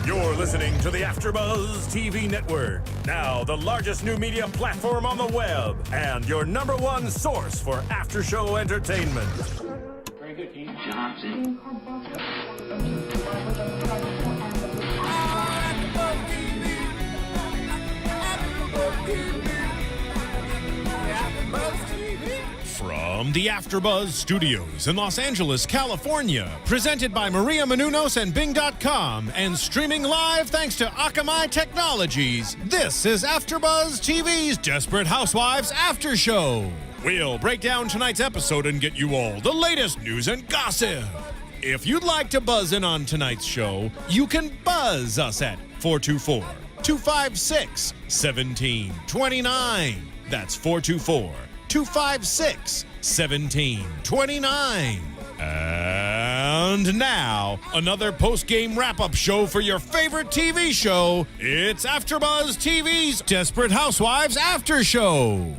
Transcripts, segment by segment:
You're listening to the AFTERBUZZ TV network, now the largest new media platform on the web, and your #1 source for after-show entertainment. Very good, Dean Johnson. From the AFTERBUZZ Studios in Los Angeles, California, presented by Maria Menounos and Bing.com, and streaming live thanks to Akamai Technologies, this is AFTERBUZZ TV's Desperate Housewives After Show. We'll break down tonight's episode and get you all the latest news and gossip. If you'd like to buzz in on tonight's show, you can buzz us at 424-256-1729. That's 424-256-1729. And now, another post-game wrap-up show for your favorite TV show. It's AFTERBUZZ TV's Desperate Housewives After Show.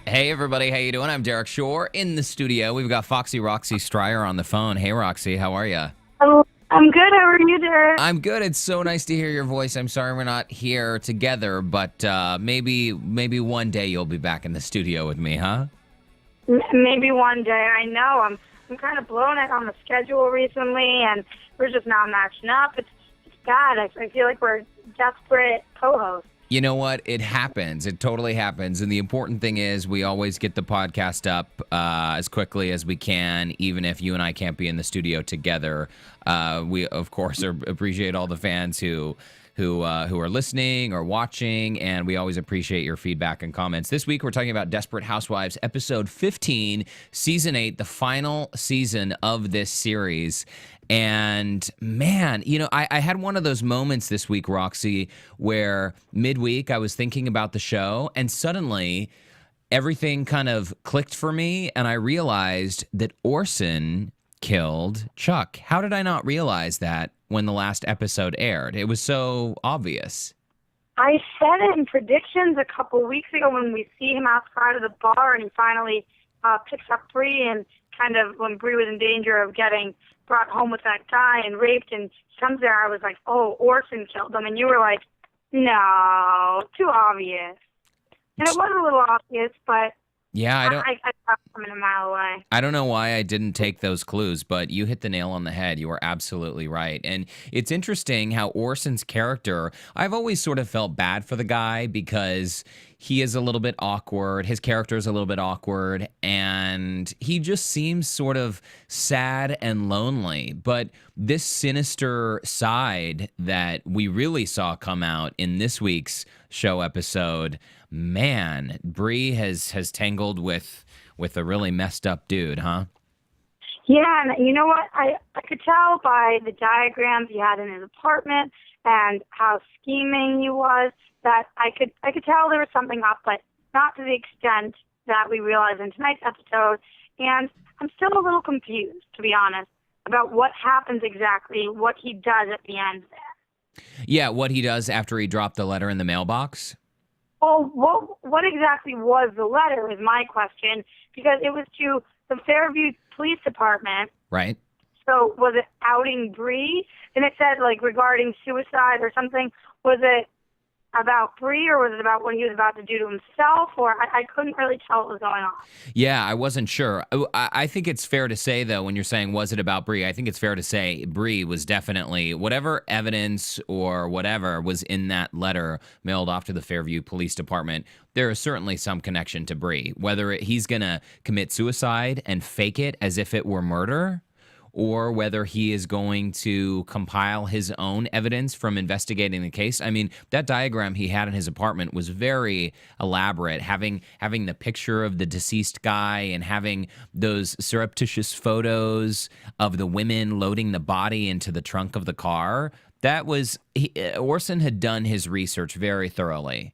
Hey everybody, how you doing? I'm Derrick Shore in the studio. We've got Roxy Striar on the phone. Hey Roxy, how are you? Oh, I'm good. How are you, Derrick? I'm good. It's so nice to hear your voice. I'm sorry we're not here together, but maybe one day you'll be back in the studio with me, huh? Maybe one day. I know. I'm kind of blown it on the schedule recently, and we're just not matching up. It's bad. I feel like we're desperate co-hosts. You know what? It happens. It totally happens. And the important thing is we always get the podcast up as quickly as we can, even if you and I can't be in the studio together. We, of course, appreciate all the fans who are listening or watching, and we always appreciate your feedback and comments. This week, we're talking about Desperate Housewives, episode 15, season 8, the final season of this series. And man, you know, I had one of those moments this week, Roxy, where midweek I was thinking about the show, and suddenly everything kind of clicked for me, and I realized that Orson killed Chuck. How did I not realize that when the last episode aired? It was so obvious. I said it in predictions a couple weeks ago when we see him outside of the bar and he finally picks up Bree, and kind of when Bree was in danger of getting brought home with that guy and raped, and he comes there, I was like, oh, Orson killed him. And you were like, no, too obvious. And it was a little obvious, but yeah, I saw it coming a mile away. I don't know why I didn't take those clues, but you hit the nail on the head. You were absolutely right. And it's interesting how Orson's character, I've always sort of felt bad for the guy because he is a little bit awkward. His character is a little bit awkward, and he just seems sort of sad and lonely. But this sinister side that we really saw come out in this week's show episode, man, Bree has tangled with a really messed up dude, huh? Yeah, and you know what? I could tell by the diagrams he had in his apartment and how scheming he was that I could tell there was something up, but not to the extent that we realized in tonight's episode. And I'm still a little confused, to be honest, about what happens exactly, what he does at the end there. Yeah, what he does after he dropped the letter in the mailbox. Well, what exactly was the letter is my question, because it was to the Fairview Police Department. Right. So was it outing Bree? And it said, like, regarding suicide or something. Was it about Bree, or was it about what he was about to do to himself? Or I couldn't really tell what was going on. Yeah, I wasn't sure. I think it's fair to say, though, when you're saying, was it about Bree, I think it's fair to say Bree was definitely, whatever evidence or whatever was in that letter mailed off to the Fairview Police Department, there is certainly some connection to Bree. Whether he's going to commit suicide and fake it as if it were murder, or whether he is going to compile his own evidence from investigating the case. I mean, that diagram he had in his apartment was very elaborate, having the picture of the deceased guy and having those surreptitious photos of the women loading the body into the trunk of the car. That was, Orson had done his research very thoroughly.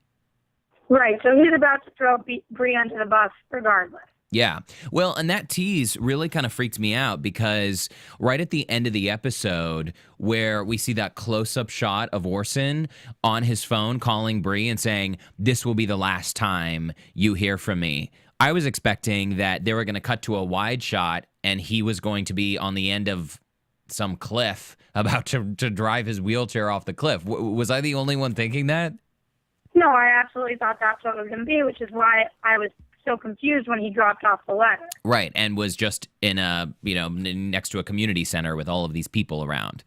Right, so he's about to throw Bree under the bus regardless. Yeah. Well, and that tease really kind of freaked me out because right at the end of the episode where we see that close-up shot of Orson on his phone calling Bree and saying, "This will be the last time you hear from me," I was expecting that they were going to cut to a wide shot and he was going to be on the end of some cliff, about to drive his wheelchair off the cliff. Was I the only one thinking that? No, I absolutely thought that's what it was going to be, which is why I was so confused when he dropped off the letter. Right, and was just in next to a community center with all of these people around.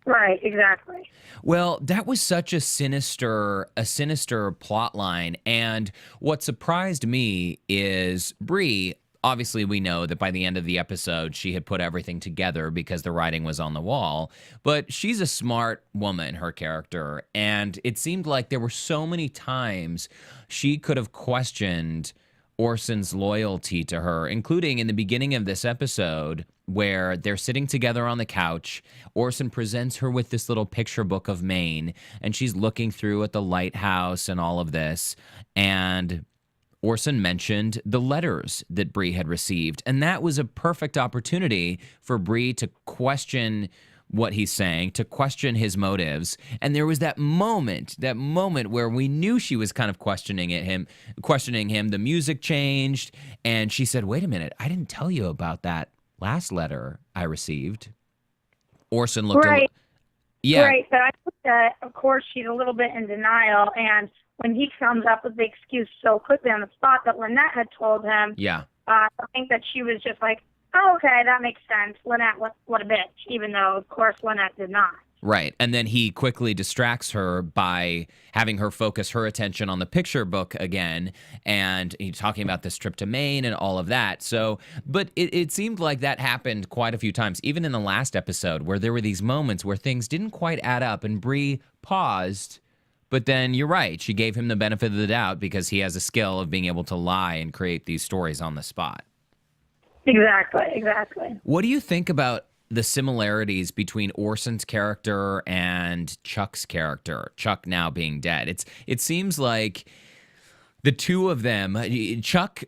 Right, exactly. Well, that was such a sinister plot line, and what surprised me is Bree. Obviously, we know that by the end of the episode, she had put everything together because the writing was on the wall. But she's a smart woman, her character, and it seemed like there were so many times she could have questioned Orson's loyalty to her, including in the beginning of this episode where they're sitting together on the couch. Orson presents her with this little picture book of Maine, and she's looking through at the lighthouse and all of this. And Orson mentioned the letters that Bree had received, and that was a perfect opportunity for Bree to question what he's saying, to question his motives. And there was that moment where we knew she was kind of questioning him. The music changed, and she said, "Wait a minute, I didn't tell you about that last letter I received." Orson looked right. Yeah. Right, but I think that, of course, she's a little bit in denial, and when he comes up with the excuse so quickly on the spot that Lynette had told him, I think that she was just like, oh, okay, that makes sense. Lynette, what a bitch, even though, of course, Lynette did not. Right. And then he quickly distracts her by having her focus her attention on the picture book again. And he's talking about this trip to Maine and all of that. So, but it seemed like that happened quite a few times, even in the last episode, where there were these moments where things didn't quite add up and Bree paused. But then you're right. She gave him the benefit of the doubt because he has a skill of being able to lie and create these stories on the spot. Exactly. What do you think about the similarities between Orson's character and Chuck's character, Chuck now being dead? It seems like the two of them, Chuck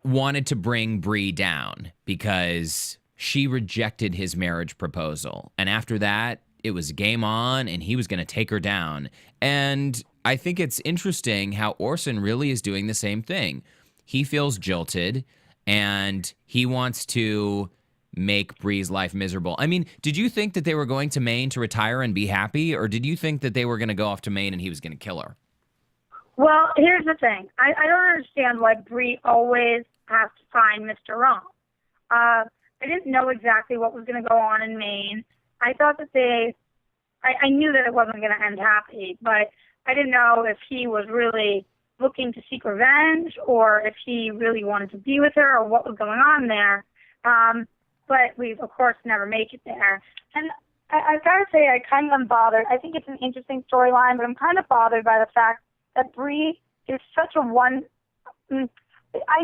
wanted to bring Bree down because she rejected his marriage proposal. And after that, it was game on, and he was going to take her down. And I think it's interesting how Orson really is doing the same thing. He feels jilted, and he wants to make Bree's life miserable. I mean, did you think that they were going to Maine to retire and be happy, or did you think that they were going to go off to Maine and he was going to kill her? Well, here's the thing. I don't understand why Bree always has to find Mr. Wrong. I didn't know exactly what was going to go on in Maine. I thought that I knew that it wasn't going to end happy, but I didn't know if he was really looking to seek revenge or if he really wanted to be with her or what was going on there. But we, of course, never make it there. And I've got to say, I kind of am bothered. I think it's an interesting storyline, but I'm kind of bothered by the fact that Bree is such I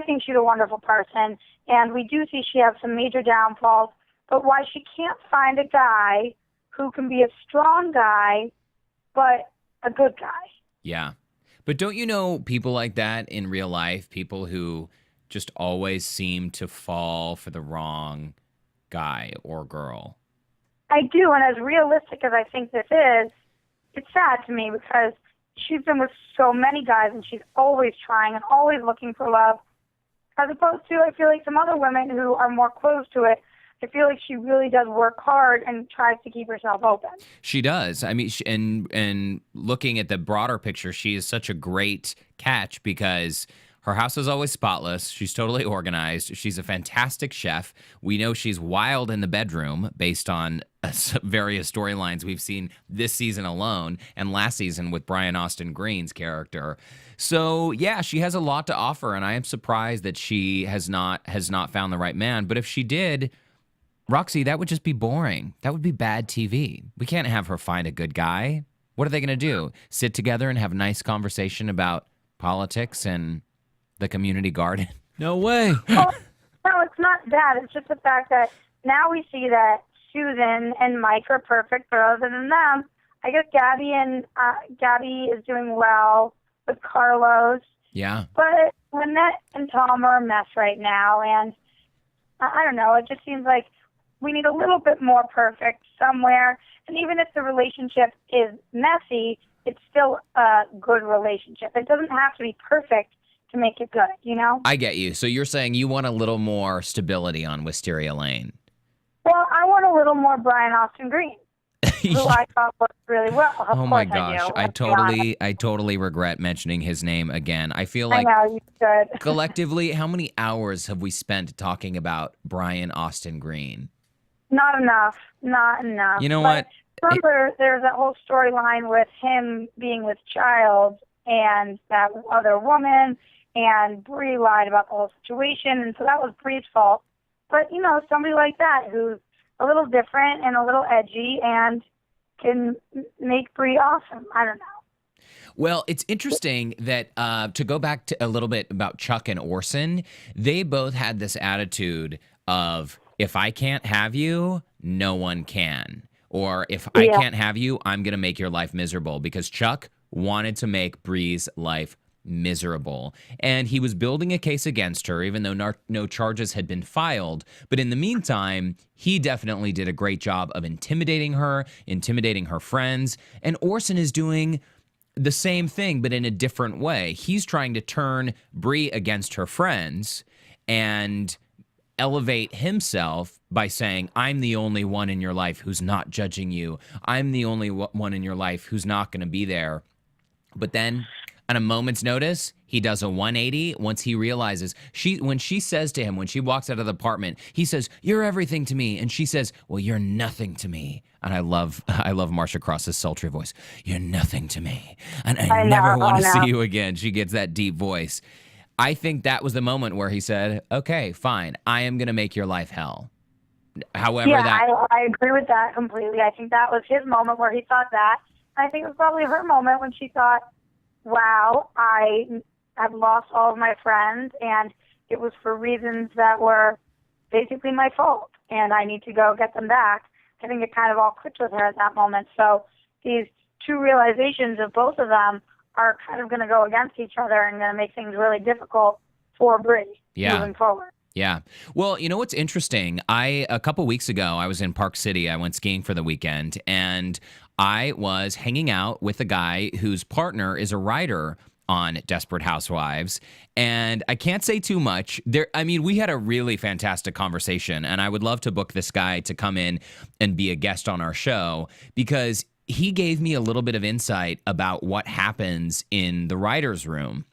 think she's a wonderful person, and we do see she has some major downfalls, but why she can't find a guy who can be a strong guy, but a good guy. Yeah. But don't you know people like that in real life? People who just always seem to fall for the wrong guy or girl. I do, and as realistic as I think this is, it's sad to me because she's been with so many guys and she's always trying and always looking for love, as opposed to, I feel like, some other women who are more close to it. I feel like she really does work hard and tries to keep herself open. She does. I mean, and looking at the broader picture, she is such a great catch because her house is always spotless. She's totally organized. She's a fantastic chef. We know she's wild in the bedroom based on various storylines we've seen this season alone and last season with Brian Austin Green's character. So, yeah, she has a lot to offer, and I am surprised that she has not found the right man. But if she did, Roxy, that would just be boring. That would be bad TV. We can't have her find a good guy. What are they going to do? Sit together and have a nice conversation about politics and the community garden? No way. Well, no, it's not that. It's just the fact that now we see that Susan and Mike are perfect, but other than them, I guess Gaby is doing well with Carlos. Yeah. But Lynette and Tom are a mess right now, and I don't know. It just seems like we need a little bit more perfect somewhere. And even if the relationship is messy, it's still a good relationship. It doesn't have to be perfect to make it good, you know? I get you. So you're saying you want a little more stability on Wisteria Lane. Well, I want a little more Brian Austin Green, who I thought worked really well. Of Oh my course gosh, I do. I totally regret mentioning his name again. I feel I like know, you should. collectively, how many hours have we spent talking about Brian Austin Green? Not enough. Not enough. You know But what? remember, there's that whole storyline with him being with Child and that other woman, and Bree lied about the whole situation, and so that was Bree's fault. But, somebody like that who's a little different and a little edgy and can make Bree awesome. I don't know. Well, it's interesting that to go back to a little bit about Chuck and Orson, they both had this attitude of, if I can't have you, no one can. Or if I can't have you, I'm going to make your life miserable, because Chuck wanted to make Bree's life miserable. And he was building a case against her, even though no charges had been filed. But in the meantime, he definitely did a great job of intimidating her friends. And Orson is doing the same thing, but in a different way. He's trying to turn Bree against her friends and elevate himself by saying, I'm the only one in your life who's not judging you. I'm the only one in your life who's not going to be there. But then, on a moment's notice, he does a 180 once he realizes when she says to him, when she walks out of the apartment, he says, you're everything to me. And she says, well, you're nothing to me. And I love Marcia Cross's sultry voice. You're nothing to me. And I never want to see you again. She gets that deep voice. I think that was the moment where he said, okay, fine, I am going to make your life hell. However, I agree with that completely. I think that was his moment where he thought that. I think it was probably her moment when she thought, wow, I've lost all of my friends, and it was for reasons that were basically my fault, and I need to go get them back. I think it kind of all clicked with her at that moment. So these two realizations of both of them are kind of going to go against each other and going to make things really difficult for Bree moving forward. Yeah. Well, you know what's interesting? A couple weeks ago, I was in Park City. I went skiing for the weekend, and I was hanging out with a guy whose partner is a writer on Desperate Housewives, and I can't say too much. We had a really fantastic conversation, and I would love to book this guy to come in and be a guest on our show, because he gave me a little bit of insight about what happens in the writer's room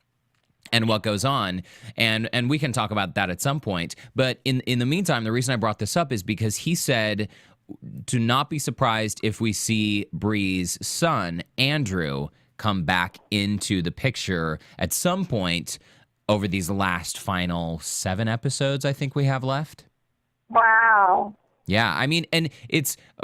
and what goes on, and we can talk about that at some point. But in the meantime, the reason I brought this up is because he said to not be surprised if we see Bree's son, Andrew, come back into the picture at some point over these last final 7 episodes I think we have left. Wow. Yeah, and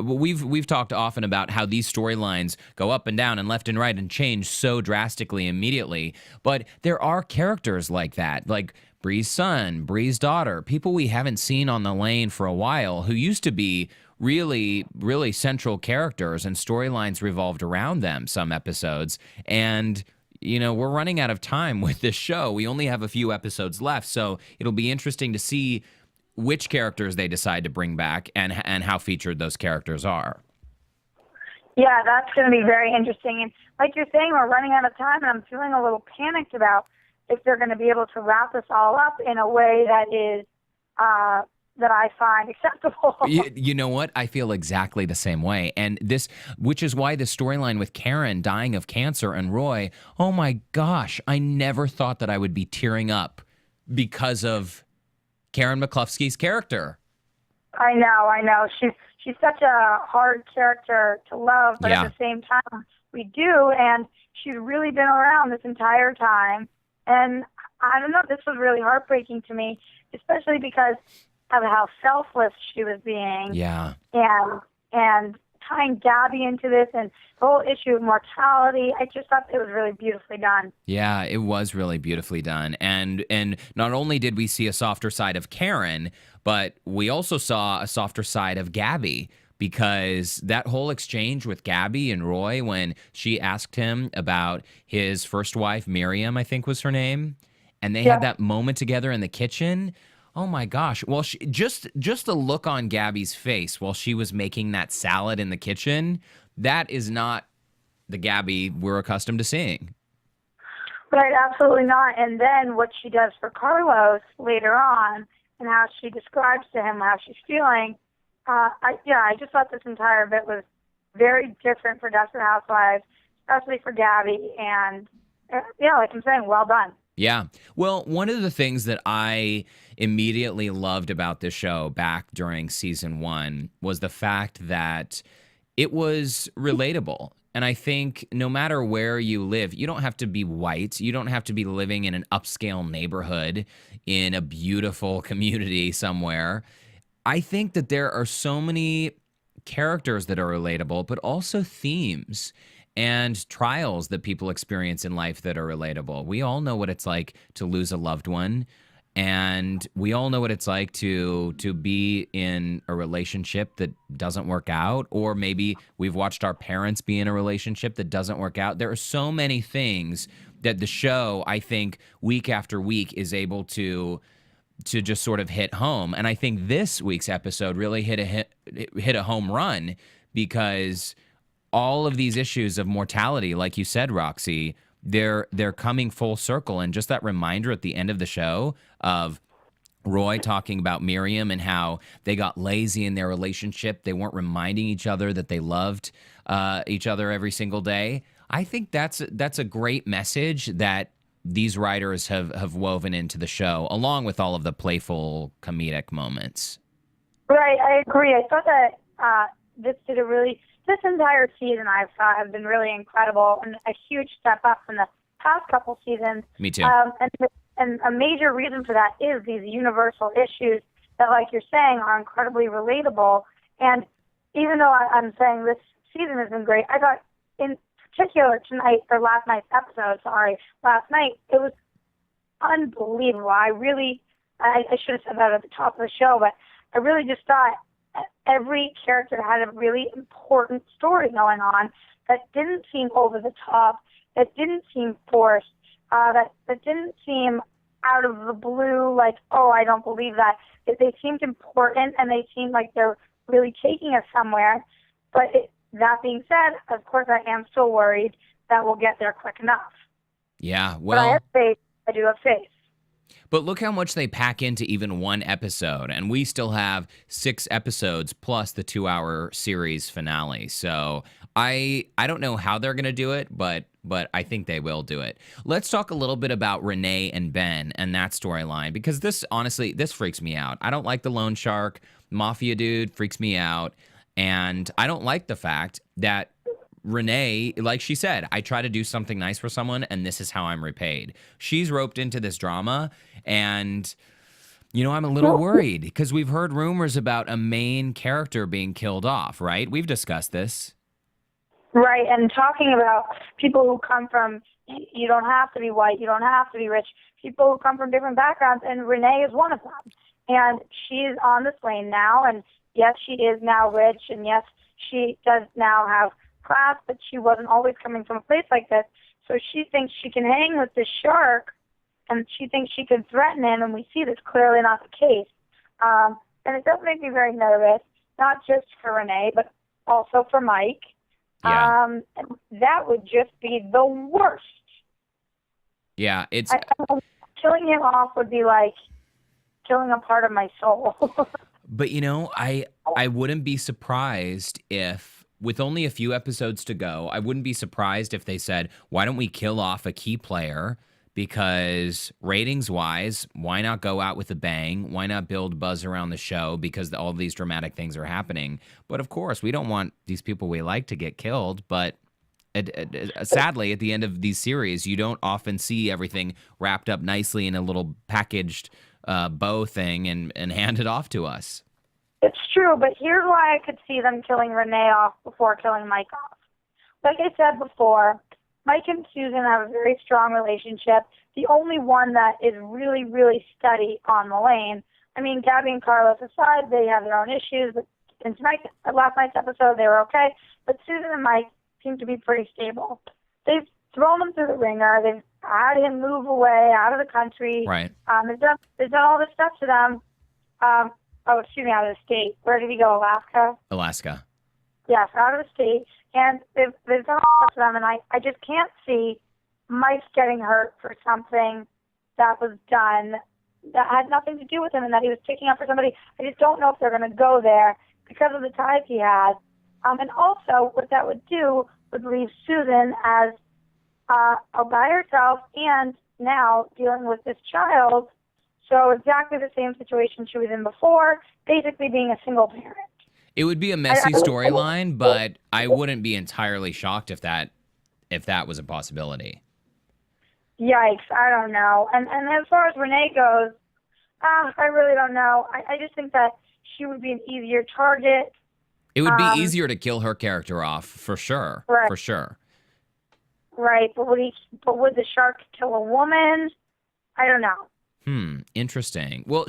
we've talked often about how these storylines go up and down and left and right and change so drastically immediately. But there are characters like that, like Bree's son, Bree's daughter, people we haven't seen on the lane for a while who used to be really, really central characters, and storylines revolved around them some episodes. And we're running out of time with this show. We only have a few episodes left, so it'll be interesting to see which characters they decide to bring back and how featured those characters are. Yeah, that's going to be very interesting. And like you're saying, we're running out of time, and I'm feeling a little panicked about if they're going to be able to wrap this all up in a way that is that I find acceptable. You know what? I feel exactly the same way. And which is why the storyline with Karen dying of cancer and Roy, oh my gosh, I never thought that I would be tearing up because of Karen McCluskey's character. I know. She's such a hard character to love, but at the same time, we do, and she's really been around this entire time. And I don't know, this was really heartbreaking to me, especially because of how selfless she was being. Yeah. And tying Gaby into this and the whole issue of mortality, I just thought it was really beautifully done. Yeah, it was really beautifully done. And not only did we see a softer side of Karen, but we also saw a softer side of Gaby, because that whole exchange with Gaby and Roy when she asked him about his first wife, Miriam, I think was her name, and they had that moment together in the kitchen. Oh my gosh. Well, just the look on Gaby's face while she was making that salad in the kitchen, that is not the Gaby we're accustomed to seeing. Right, absolutely not. And then what she does for Carlos later on and how she describes to him how she's feeling, I just thought this entire bit was very different for Desperate Housewives, especially for Gaby, and like I'm saying, well done. Yeah. Well, one of the things that I immediately loved about this show back during season 1 was the fact that it was relatable. And I think no matter where you live, you don't have to be white. You don't have to be living in an upscale neighborhood in a beautiful community somewhere. I think that there are so many characters that are relatable, but also themes and trials that people experience in life that are relatable. We all know what it's like to lose a loved one, and we all know what it's like to be in a relationship that doesn't work out, or maybe we've watched our parents be in a relationship that doesn't work out. There are so many things that the show, I think, week after week is able to just sort of hit home. And I think this week's episode really hit a home run, because all of these issues of mortality, like you said, Roxy, they're coming full circle. And just that reminder at the end of the show of Roy talking about Miriam and how they got lazy in their relationship. They weren't reminding each other that they loved each other every single day. I think that's a great message that these writers have woven into the show, along with all of the playful comedic moments. Right, I agree. I thought that this entire season I thought has been really incredible and a huge step up from the past couple seasons. Me too. And a major reason for that is these universal issues that, like you're saying, are incredibly relatable. And even though I'm saying this season has been great, I thought in particular last night, it was unbelievable. I should have said that at the top of the show, but I really just thought every character had a really important story going on that didn't seem over the top, that didn't seem forced, that didn't seem out of the blue, like, oh, I don't believe that. They seemed important, and they seemed like they're really taking us somewhere. But that being said, of course, I am still worried that we'll get there quick enough. Yeah, well, but I have faith. I do have faith. But look how much they pack into even one episode, and we still have 6 episodes plus the 2-hour series finale. So I don't know how they're going to do it, but I think they will do it. Let's talk a little bit about Renee and Ben and that storyline, because this freaks me out. I don't like the loan shark. Mafia dude freaks me out. And I don't like the fact that Renee, like she said, I try to do something nice for someone, and this is how I'm repaid. She's roped into this drama, and, I'm a little worried because we've heard rumors about a main character being killed off, right? We've discussed this. Right, and talking about people who come from, you don't have to be white, you don't have to be rich, people who come from different backgrounds, and Renee is one of them. And she's on this lane now, and yes, she is now rich, and yes, she does now have class, but she wasn't always coming from a place like this. So she thinks she can hang with this shark, and she thinks she can threaten him, and we see that's clearly not the case. And it does make me very nervous, not just for Renee, but also for Mike. Yeah. And that would just be the worst. Yeah, killing him off would be like killing a part of my soul. But, I wouldn't be surprised if, with only a few episodes to go, I wouldn't be surprised if they said, why don't we kill off a key player? Because ratings-wise, why not go out with a bang? Why not build buzz around the show? Because all these dramatic things are happening. But, of course, we don't want these people we like to get killed. But sadly, at the end of these series, you don't often see everything wrapped up nicely in a little packaged bow thing and handed off to us. It's true, but here's why I could see them killing Renee off before killing Mike off. Like I said before, Mike and Susan have a very strong relationship. The only one that is really, really steady on the lane. I mean, Gaby and Carlos aside, they have their own issues. But in last night's episode, they were okay. But Susan and Mike seem to be pretty stable. They've thrown him through the ringer. They've had him move away out of the country. Right. They've done all this stuff to them. Out of the state. Where did he go? Alaska? Yes, out of the state. And they've done all this to them, and I just can't see Mike getting hurt for something that was done that had nothing to do with him and that he was picking up for somebody. I just don't know if they're going to go there because of the ties he had. And also, what that would do would leave Susan as all by herself and now dealing with this child. So exactly the same situation she was in before, basically being a single parent. It would be a messy storyline, but I wouldn't be entirely shocked if that was a possibility. Yikes, I don't know. And as far as Renee goes, I really don't know. I just think that she would be an easier target. It would be easier to kill her character off, for sure. Right. For sure. Right, but would the shark kill a woman? I don't know. Interesting. Well,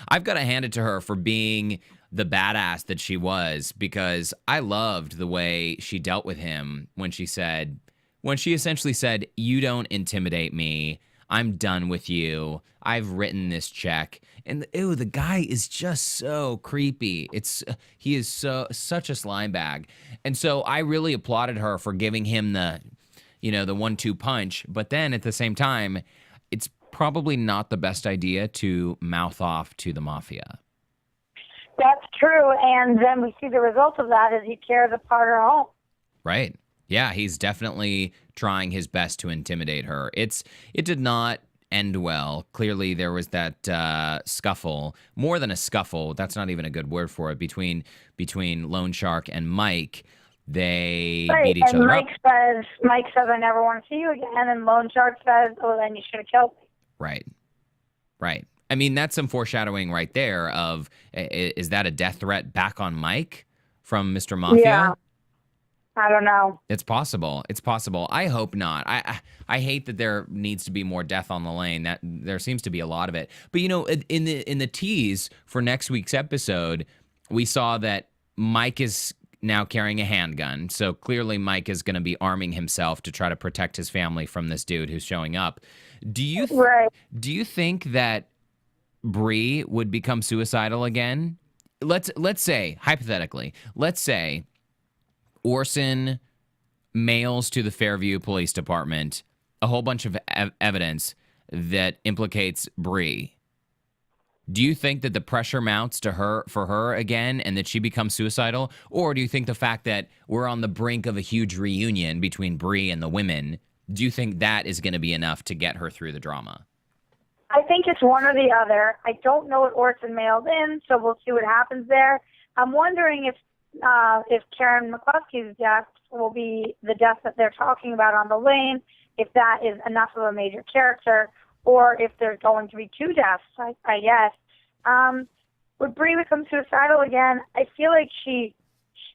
I've got to hand it to her for being the badass that she was, because I loved the way she dealt with him when she essentially said, "You don't intimidate me. I'm done with you. I've written this check." And the guy is just so creepy. He is such a slime bag. And so I really applauded her for giving him the 1-2 punch, but then at the same time, it's probably not the best idea to mouth off to the mafia. That's true, and then we see the result of that as he tears apart her home. Right. Yeah, he's definitely trying his best to intimidate her. It did not end well. Clearly, there was that scuffle, more than a scuffle. That's not even a good word for it. Between Loan Shark and Mike, they beat each other up. Mike says, "I never want to see you again," and Loan Shark says, "Oh, then you should have killed me." Right. I mean, that's some foreshadowing right there of, is that a death threat back on Mike from Mr. Mafia? Yeah. I don't know. It's possible. I hope not. I hate that there needs to be more death on the lane. That there seems to be a lot of it. But in the tease for next week's episode, we saw that Mike is now carrying a handgun. So clearly Mike is going to be arming himself to try to protect his family from this dude who's showing up. Do you think that Bree would become suicidal again? Let's say, hypothetically, Orson mails to the Fairview Police Department a whole bunch of evidence that implicates Bree. Do you think that the pressure mounts for her again and that she becomes suicidal? Or do you think the fact that we're on the brink of a huge reunion between Bree and the women, do you think that is going to be enough to get her through the drama? I think it's one or the other. I don't know what Orson mailed in, so we'll see what happens there. I'm wondering if Karen McCluskey's death will be the death that they're talking about on the lane, if that is enough of a major character, or if there's going to be 2 deaths, I guess. Would Bree become suicidal again? I feel like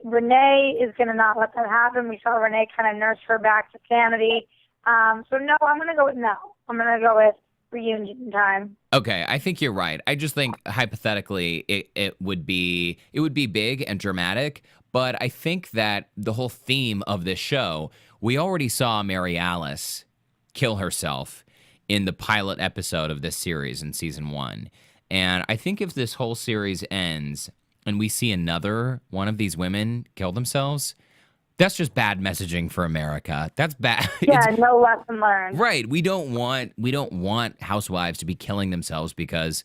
Renee is going to not let that happen. We saw Renee kind of nurse her back to sanity. So no, I'm going to go with no. I'm going to go with reunion time. Okay, I think you're right. I just think hypothetically it would be big and dramatic, but I think that the whole theme of this show, we already saw Mary Alice kill herself in the pilot episode of this series in season 1. And I think if this whole series ends and we see another one of these women kill themselves, that's just bad messaging for America. That's bad. Yeah, no lesson learned. Right. We don't want housewives to be killing themselves because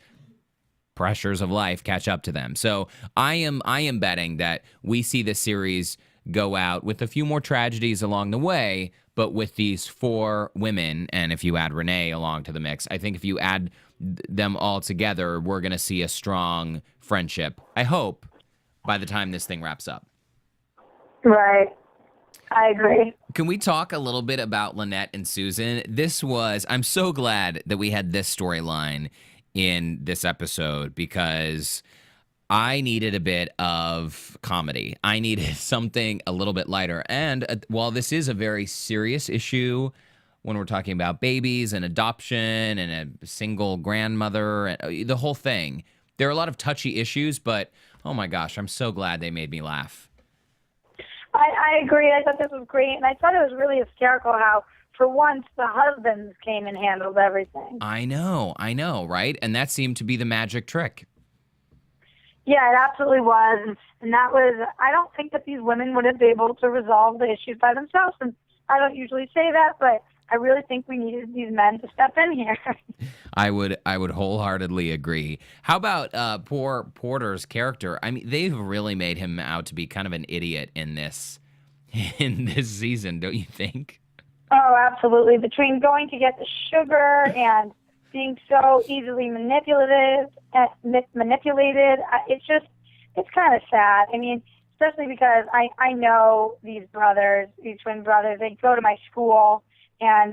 pressures of life catch up to them. So I am betting that we see this series go out with a few more tragedies along the way, but with these 4 women, and if you add Renee along to the mix, I think if you add them all together, we're going to see a strong friendship, I hope, by the time this thing wraps up. Right. I agree. Can we talk a little bit about Lynette and Susan? I'm so glad that we had this storyline in this episode because I needed a bit of comedy. I needed something a little bit lighter. And while this is a very serious issue when we're talking about babies and adoption and a single grandmother and the whole thing, there are a lot of touchy issues, but oh my gosh, I'm so glad they made me laugh. I agree. I thought this was great, and I thought it was really hysterical how, for once, the husbands came and handled everything. I know, right? And that seemed to be the magic trick. Yeah, it absolutely was. And that was, I don't think that these women would have been able to resolve the issues by themselves. And I don't usually say that, but I really think we needed these men to step in here. I would wholeheartedly agree. How about poor Porter's character? I mean, they've really made him out to be kind of an idiot in this season, don't you think? Oh, absolutely. Between going to get the sugar and being so easily manipulated, it's kind of sad. I mean, especially because I know these twin brothers. They go to my school, and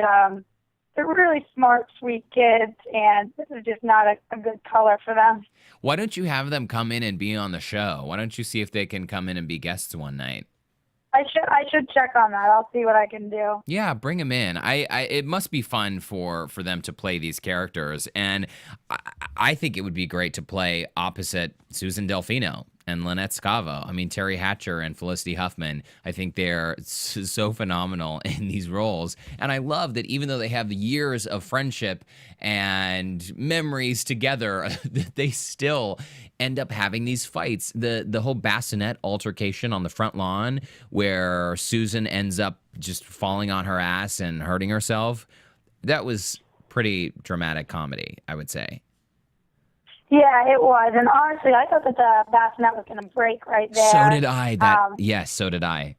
they're really smart, sweet kids, and this is just not a good color for them. Why don't you have them come in and be on the show? Why don't you see if they can come in and be guests one night? I should check on that. I'll see what I can do. Yeah, bring them in. It must be fun for them to play these characters, and I think it would be great to play opposite Susan Delfino and Lynette Scavo. I mean, Terry Hatcher and Felicity Huffman, I think they're so phenomenal in these roles. And I love that even though they have years of friendship and memories together, they still end up having these fights. The whole bassinet altercation on the front lawn where Susan ends up just falling on her ass and hurting herself, that was pretty dramatic comedy, I would say. Yeah, it was. And honestly, I thought that the bassinet was going to break right there. So did I. Yes, so did I.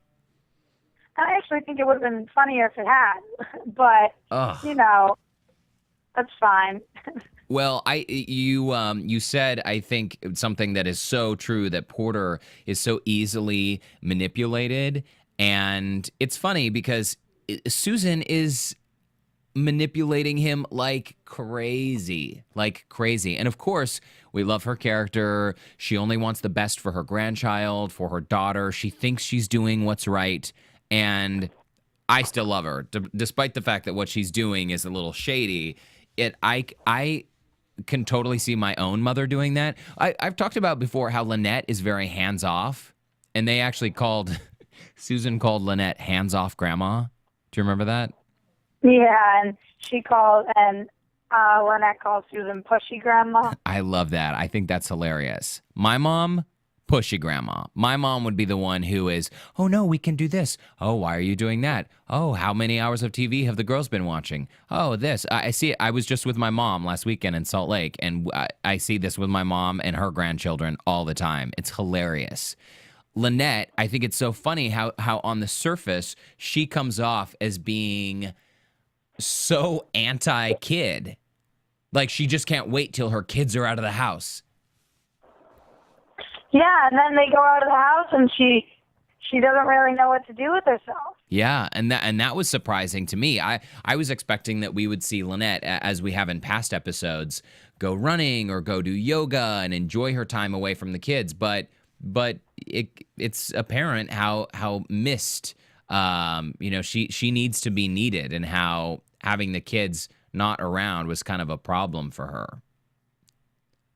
I actually think it would have been funnier if it had. But, you know, that's fine. Well, you said, I think, something that is so true, that Porter is so easily manipulated. And it's funny because Susan is manipulating him like crazy. And of course, we love her character. She only wants the best for her grandchild, for her daughter. She thinks she's doing what's right. And I still love her, despite the fact that what she's doing is a little shady. I can totally see my own mother doing that. I've talked about before how Lynette is very hands-off, and they actually Susan called Lynette hands-off grandma. Do you remember that? Yeah, and Lynette called Susan pushy grandma. I love that. I think that's hilarious. My mom, pushy grandma. My mom would be the one who is, oh no, we can do this. Oh, why are you doing that? Oh, how many hours of TV have the girls been watching? Oh, this. I see it. I was just with my mom last weekend in Salt Lake, and I see this with my mom and her grandchildren all the time. It's hilarious. Lynette, I think it's so funny how on the surface she comes off as being so anti-kid. Like she just can't wait till her kids are out of the house. Yeah, and then they go out of the house and she doesn't really know what to do with herself. Yeah, and that was surprising to me. I was expecting that we would see Lynette, as we have in past episodes, go running or go do yoga and enjoy her time away from the kids, but it's apparent how missed she needs to be needed, and how having the kids not around was kind of a problem for her.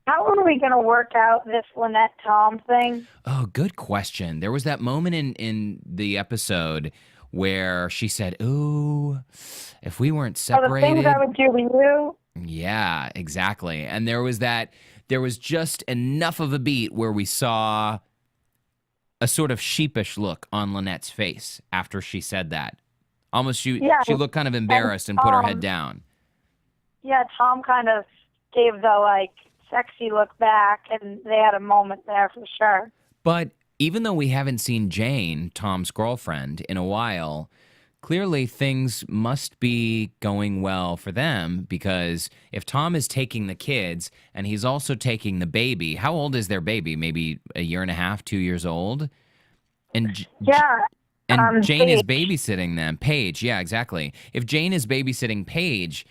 How are we going to work out this Lynette-Tom thing? Oh, good question. There was that moment in the episode where she said, ooh, if we weren't separated. Oh, the things I would do to you? Yeah, exactly. And there was just enough of a beat where we saw a sort of sheepish look on Lynette's face after she said that. Almost she looked kind of embarrassed and put her head down. Yeah, Tom kind of gave the, sexy look back, and they had a moment there for sure. But even though we haven't seen Jane, Tom's girlfriend, in a while, clearly things must be going well for them, because if Tom is taking the kids and he's also taking the baby, how old is their baby? Maybe a year and a half, 2 years old? And Jane is babysitting them. Paige, yeah, exactly. If Jane is babysitting Paige,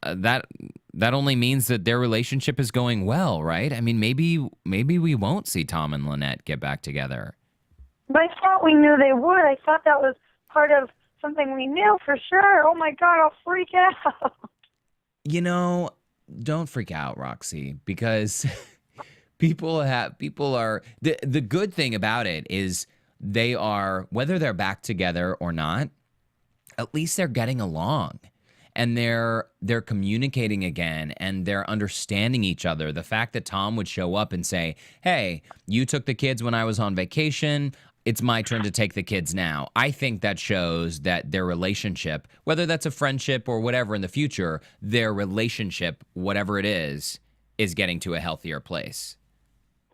that only means that their relationship is going well, right? I mean, maybe we won't see Tom and Lynette get back together. But I thought we knew they would. I thought that was part of something we knew for sure. Oh my God, I'll freak out. Don't freak out, Roxy, because people are the good thing about it is they are, whether they're back together or not, at least they're getting along. And they're communicating again, and they're understanding each other. The fact that Tom would show up and say, hey, you took the kids when I was on vacation. it's my turn to take the kids now. I think that shows that their relationship, whether that's a friendship or whatever in the future, their relationship, whatever it is getting to a healthier place.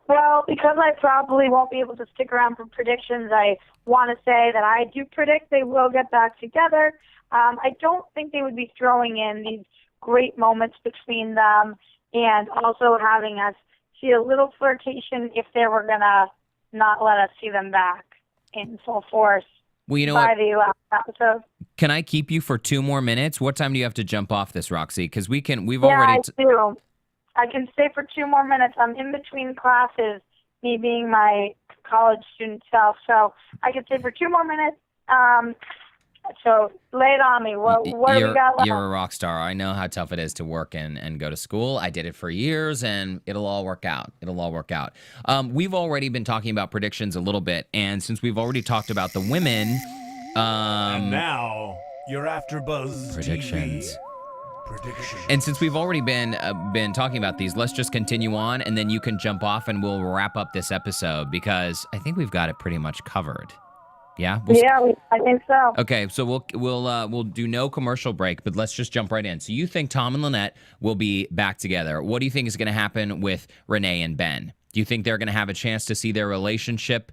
Well, because I probably won't be able to stick around for predictions, I want to say that I do predict they will get back together. I don't think they would be throwing in these great moments between them and also having us see a little flirtation if they were going to not let us see them back in full force. Well, you know by what? The last episode. Can I keep you for 2 more minutes? What time do you have to jump off this, Roxy? Because we've Yeah, already... I do. I can stay for 2 more minutes. I'm in between classes, me being my college student self, so I can stay for 2 more minutes. So lay it on me. What do we got left? You're a rock star. I know how tough it is to work and go to school. I did it for years, and it'll all work out. It'll all work out. We've already been talking about predictions a little bit, and since we've already talked about the women... and now, your AfterBuzz predictions. TV. Predictions. And since we've already been talking about these, let's just continue on, and then you can jump off, and we'll wrap up this episode because I think we've got it pretty much covered. Yeah. I think so. Okay, so we'll do no commercial break, but let's just jump right in. So you think Tom and Lynette will be back together? What do you think is going to happen with Renee and Ben? Do you think they're going to have a chance to see their relationship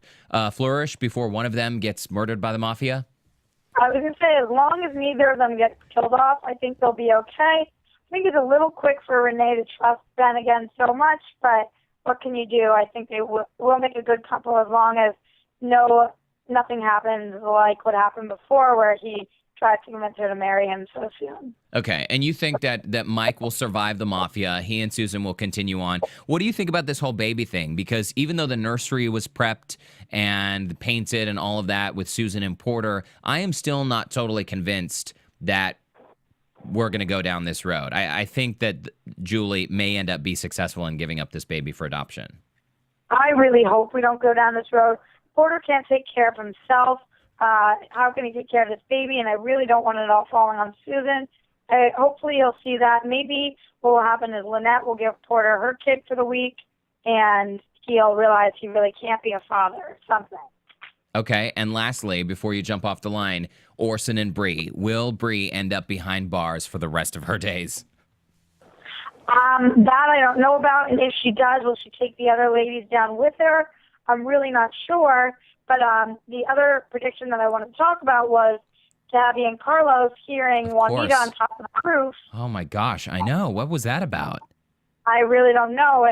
flourish before one of them gets murdered by the mafia? I was going to say, as long as neither of them get killed off, I think they'll be okay. I think it's a little quick for Renee to trust Ben again so much, but what can you do? I think they will make a good couple as long as nothing happens like what happened before where he tried to convince her to marry him so soon. Okay, and you think that Mike will survive the mafia, he and Susan will continue on. What do you think about this whole baby thing? Because even though the nursery was prepped and painted and all of that with Susan and Porter, I am still not totally convinced that we're going to go down this road. I think that Julie may end up being successful in giving up this baby for adoption. I really hope we don't go down this road. Porter can't take care of himself. How can he take care of this baby? And I really don't want it all falling on Susan. Hopefully he'll see that. Maybe what will happen is Lynette will give Porter her kid for the week, and he'll realize he really can't be a father or something. Okay, and lastly, before you jump off the line, Orson and Bree. Will Bree end up behind bars for the rest of her days? That I don't know about, and if she does, will she take the other ladies down with her? I'm really not sure. But the other prediction that I wanted to talk about was Gaby and Carlos hearing Juanita on top of the roof. Oh, my gosh. I know. What was that about? I really don't know.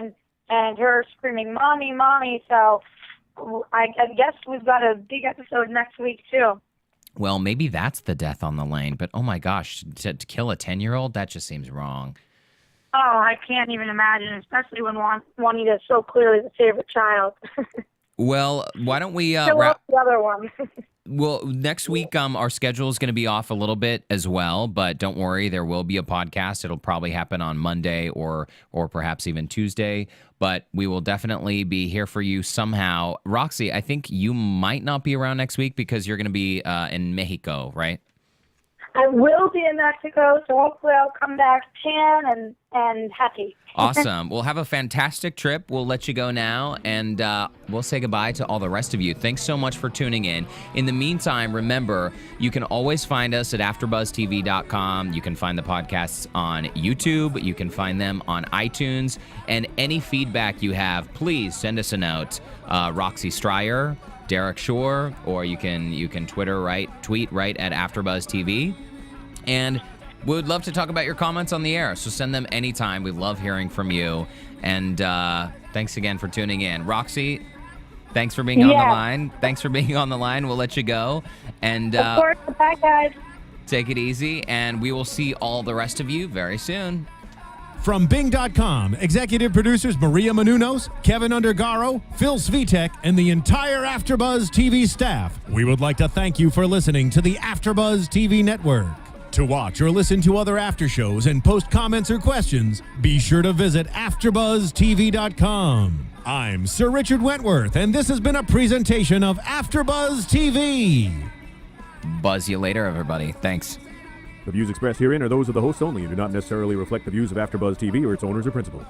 And her screaming, "Mommy, Mommy." So I guess we've got a big episode next week, too. Well, maybe that's the death on the lane. But, oh, my gosh, to kill a 10-year-old, that just seems wrong. Oh, I can't even imagine, especially when Juanita is so clearly the favorite child. Well, why don't we wrap the other one? Well, next week our schedule is going to be off a little bit as well, but don't worry, there will be a podcast. It'll probably happen on Monday or perhaps even Tuesday, but we will definitely be here for you somehow. Roxy, I think you might not be around next week because you're going to be in Mexico, right? I will be in Mexico, so hopefully I'll come back tan and happy. Awesome. We'll have a fantastic trip. We'll let you go now, and we'll say goodbye to all the rest of you. Thanks so much for tuning in. In the meantime, remember, you can always find us at AfterBuzzTV.com. You can find the podcasts on YouTube. You can find them on iTunes. And any feedback you have, please send us a note. Roxy Striar, Derrick Shore, or you can tweet right at AfterBuzz TV. And we would love to talk about your comments on the air, so send them anytime. We love hearing from you. And thanks again for tuning in. Roxy, thanks for being on the line. Thanks for being on the line. We'll let you go. And of course, bye, guys. Take it easy, and we will see all the rest of you very soon. From Bing.com, executive producers Maria Menounos, Kevin Undergaro, Phil Svitek, and the entire AfterBuzz TV staff, we would like to thank you for listening to the AfterBuzz TV network. To watch or listen to other after shows and post comments or questions, be sure to visit AfterBuzzTV.com. I'm Sir Richard Wentworth, and this has been a presentation of AfterBuzz TV. Buzz you later, everybody. Thanks. The views expressed herein are those of the hosts only and do not necessarily reflect the views of AfterBuzz TV or its owners or principals.